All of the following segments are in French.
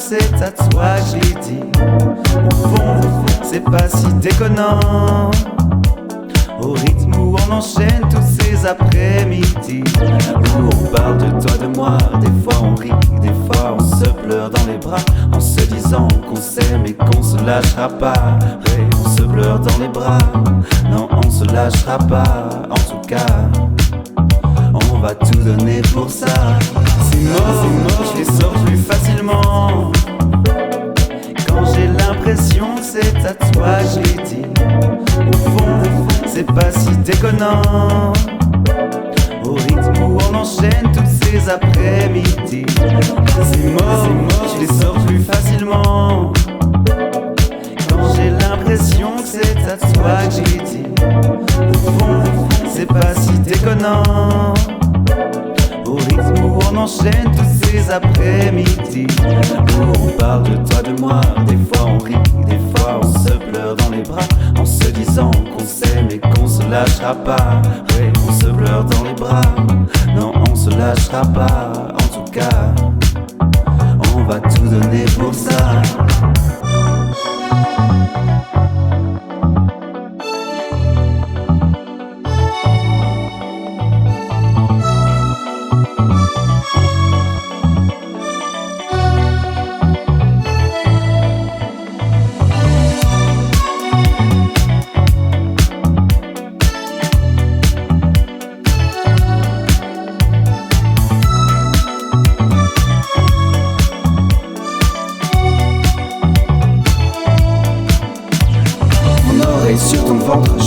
c'est à toi que je l'ai dit. Au fond, c'est pas si déconnant. Au rythme où on enchaîne tous ces après-midi, où on parle de toi, de moi. Des fois on rit, des fois on se pleure dans les bras, en se disant qu'on s'aime et qu'on se lâchera pas. Ouais, on se pleure dans les bras, non on se lâchera pas. En tout cas, on va tout donner pour ça. Ces mots, je les sors plus facilement quand j'ai l'impression que c'est à toi que je l'ai dit. Au fond, c'est pas si déconnant. Au rythme où on enchaîne tous ces après-midi, ces mots, je les sors plus facilement quand j'ai l'impression que c'est à toi que je l'ai dit. Au fond, c'est pas si déconnant. Au rythme où on enchaîne tous ces après-midi, où on parle de toi, de moi. Des fois on rit, des fois on se pleure dans les bras, en se disant qu'on s'aime et qu'on se lâchera pas. Ouais, on se pleure dans les bras, non on se lâchera pas. En tout cas, on va tout donner pour ça.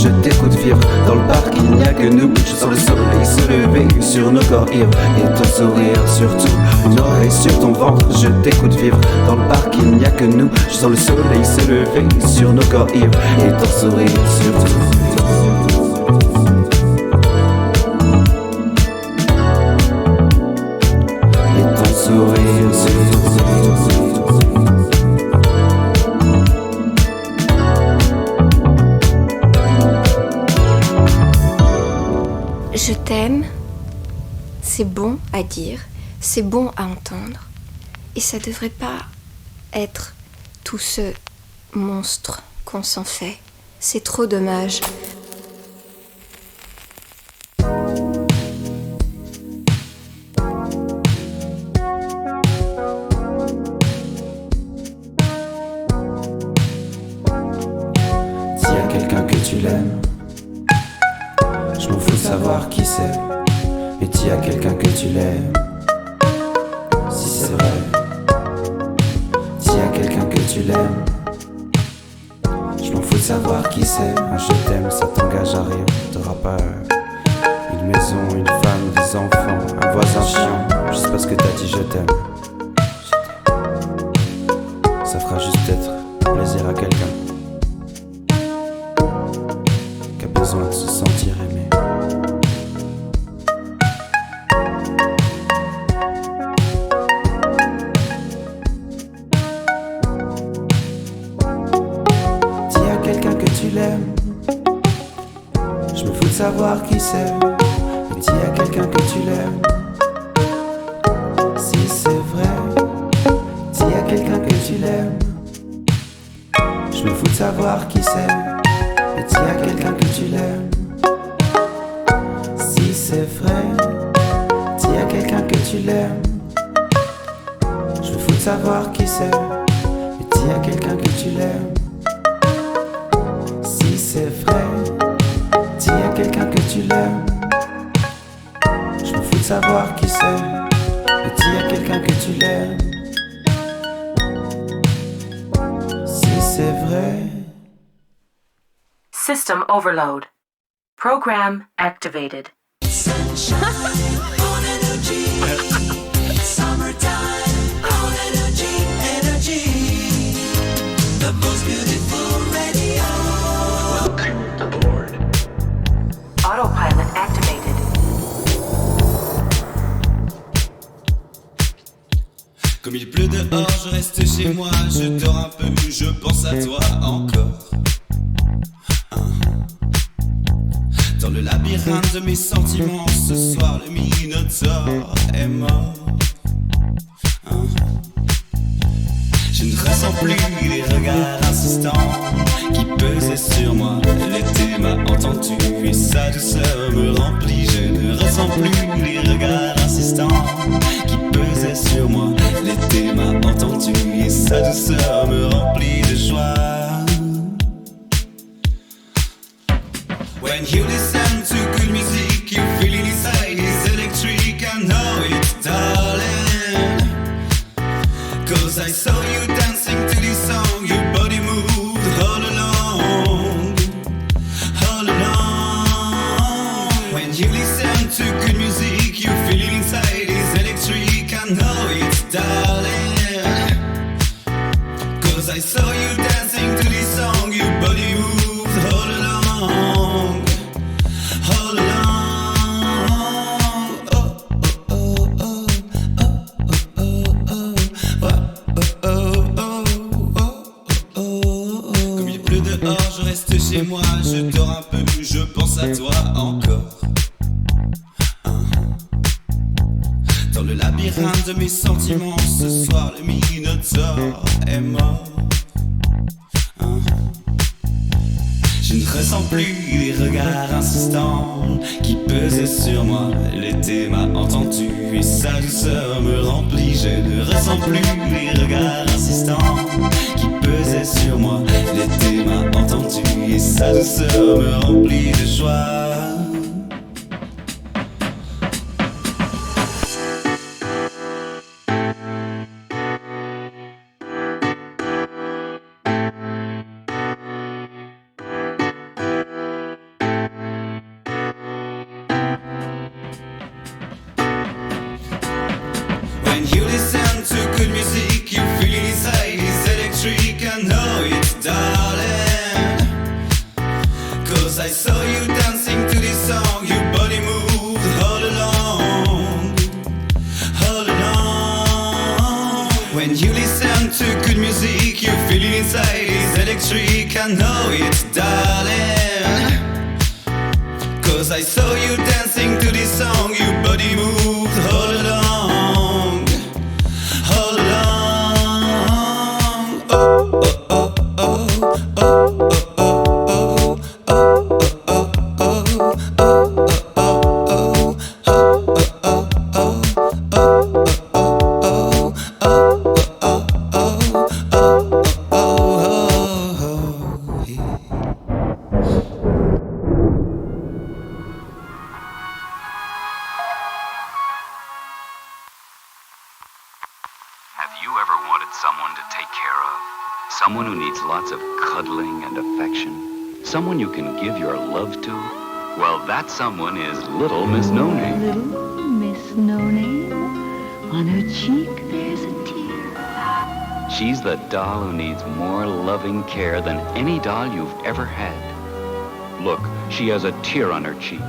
Je t'écoute vivre dans le parc, il n'y a que nous. Je sens le soleil se lever sur nos corps ivres et ton sourire surtout. Une oreille sur ton ventre, je t'écoute vivre dans le parc, il n'y a que nous. Je sens le soleil se lever sur nos corps ivres et ton sourire surtout. Et ton sourire surtout. Je t'aime, c'est bon à dire, c'est bon à entendre, et ça devrait pas être tout ce monstre qu'on s'en fait. C'est trop dommage. S'il y a quelqu'un que tu l'aimes, je m'en fous de savoir qui c'est, mais dis à quelqu'un que tu l'aimes. Si c'est vrai, dis à quelqu'un que tu l'aimes. Je m'en fous de savoir qui c'est. Un je t'aime, ça t'engage à rien. T'auras pas une maison, une femme, des enfants, un voisin chiant. Je sais pas ce que t'as dit, je t'aime. Ça fera juste être plaisir à quelqu'un qui a besoin de se sentir aimé. Dis à quelqu'un que tu l'aimes. Je me fous de savoir qui c'est. Mais dis à quelqu'un que tu l'aimes. Si c'est vrai, dis à quelqu'un que tu l'aimes. Je me fous de savoir qui c'est. Et dis à quelqu'un que tu l'aimes. Si c'est vrai, dis à quelqu'un que tu l'aimes. Je me fous de savoir qui c'est. Et dis à quelqu'un que tu l'aimes. Si c'est vrai, dis à quelqu'un que tu l'aimes. Je me fous de savoir qui c'est. Et dis à quelqu'un que tu l'aimes. Si c'est vrai. System overload. Program activated. Sunshine on energy. Summertime on energy. Energy. The most beautiful radio. Welcome aboard. Autopilot activated. Comme il pleut dehors, je reste chez moi. Je dors un peu, je pense à toi encore. Dans le labyrinthe de mes sentiments, ce soir le Minotaure est mort. ressens plus les regards insistants qui pesaient sur moi. L'été m'a entendu et sa douceur me remplit. Je ne ressens plus les regards insistants qui pesaient sur moi. L'été m'a entendu et sa douceur me remplit de joie. When you listen to good music, you feel it inside, it's electric, I know it, darling. Cause I saw you dancing to this song, your body moved all along, all along. When you listen to good music, you feel it inside, it's electric, I know it, darling. Cause I saw you dancing to this song, your body moved all along. Chez moi, je dors un peu, je pense à toi encore. Dans le labyrinthe de mes sentiments, ce soir le Minotaure est mort. Je ne ressens plus les regards insistants qui pesaient sur moi. L'été m'a entendu et sa douceur me remplit. Je ne ressens plus les regards insistants qui pesaient sur moi. L'été m'a entendu et sa douceur me remplit de joie. When you listen to good music, you feel it inside, it's electric, I know it, darling. Cause I saw you dancing to this song, your body moved all along, all along. When you listen to good music, you feel it inside, it's electric, I know it, darling. Cause I saw you dancing to this song, your body moved all along. Have you ever wanted someone to take care of? Someone who needs lots of cuddling and affection? Someone you can give your love to? Well, that someone is Little Miss No Name. Little Miss No Name. On her cheek there's a tear. She's the doll who needs more loving care than any doll you've ever had. Look, she has a tear on her cheek.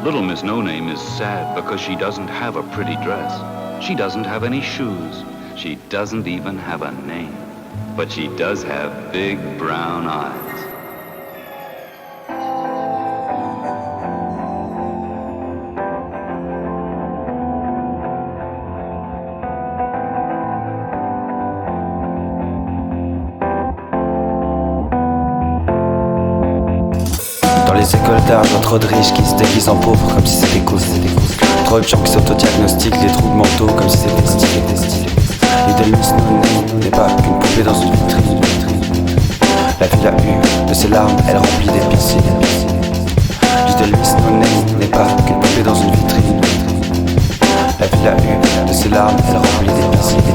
Little Miss No Name is sad because she doesn't have a pretty dress. She doesn't have any shoes. She doesn't even have a name. But she does have big brown eyes. Dans les écoles d'art, j'en trop de riches qui se déguisent en pauvres comme si c'était cool. Trop de gens qui s'autodiagnostiquent les troubles mentaux comme si c'était stylé. Little Miss No Name n'est pas qu'une poupée dans une vitrine. La ville a eu de ses larmes, elle remplit des piscines. Little Miss No Name n'est pas qu'une poupée dans une vitrine. La ville a eu de ses larmes, elle remplit des piscines.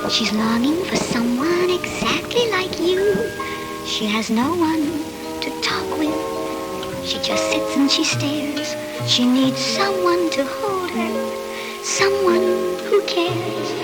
She's longing for someone exactly like you. She has no one to talk with. She just sits and she stares. She needs someone to hold her, someone who cares.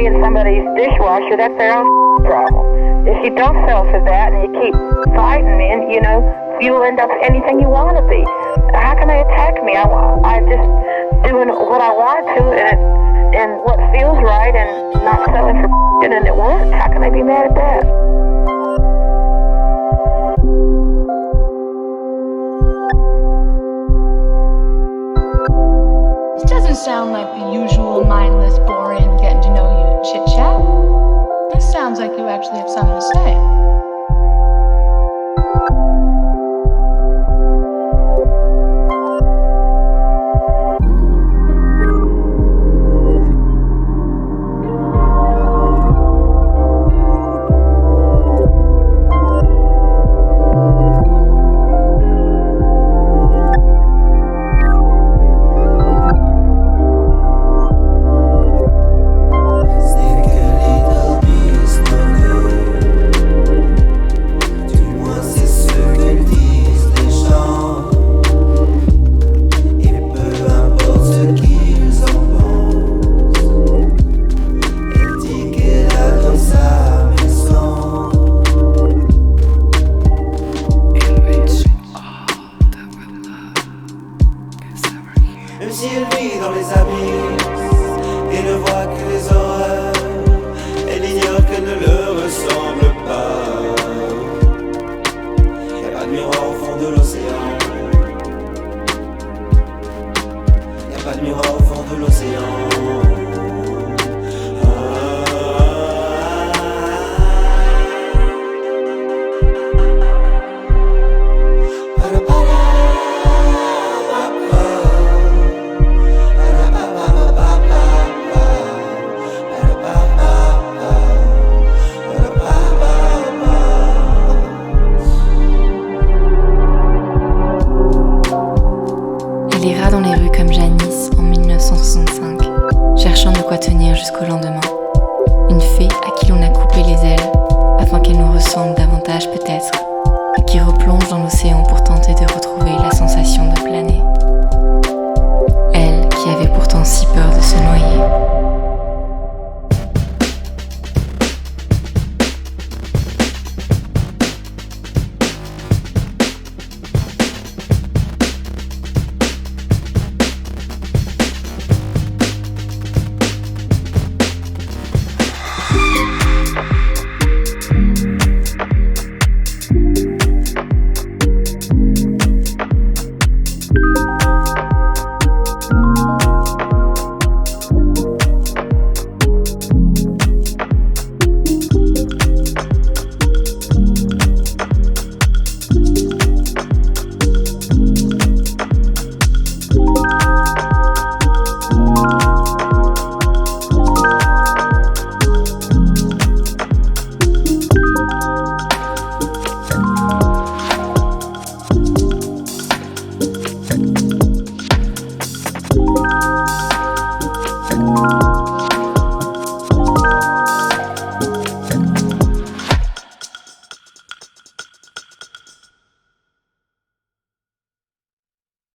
in somebody's dishwasher, that's their own problem. If you don't self-for that and you keep fighting me, and you know, you'll end up anything you want to be. How can they attack me? I just doing what I wanted to and what feels right and not selling for and it worked. How can they be mad at that? This doesn't sound like the usual mindless, boring, getting to know you chit-chat. This sounds like you actually have something to say. Même si elle vit dans les abysses et ne voit que les horreurs, elle ignore qu'elle ne le ressemble pas. Y'a pas de miroir au fond de l'océan. Y'a pas de miroir au fond de l'océan. Elle ira dans les rues comme Janice en 1965, cherchant de quoi tenir jusqu'au lendemain. Une fée à qui l'on a coupé les ailes, afin qu'elle nous ressemble davantage peut-être.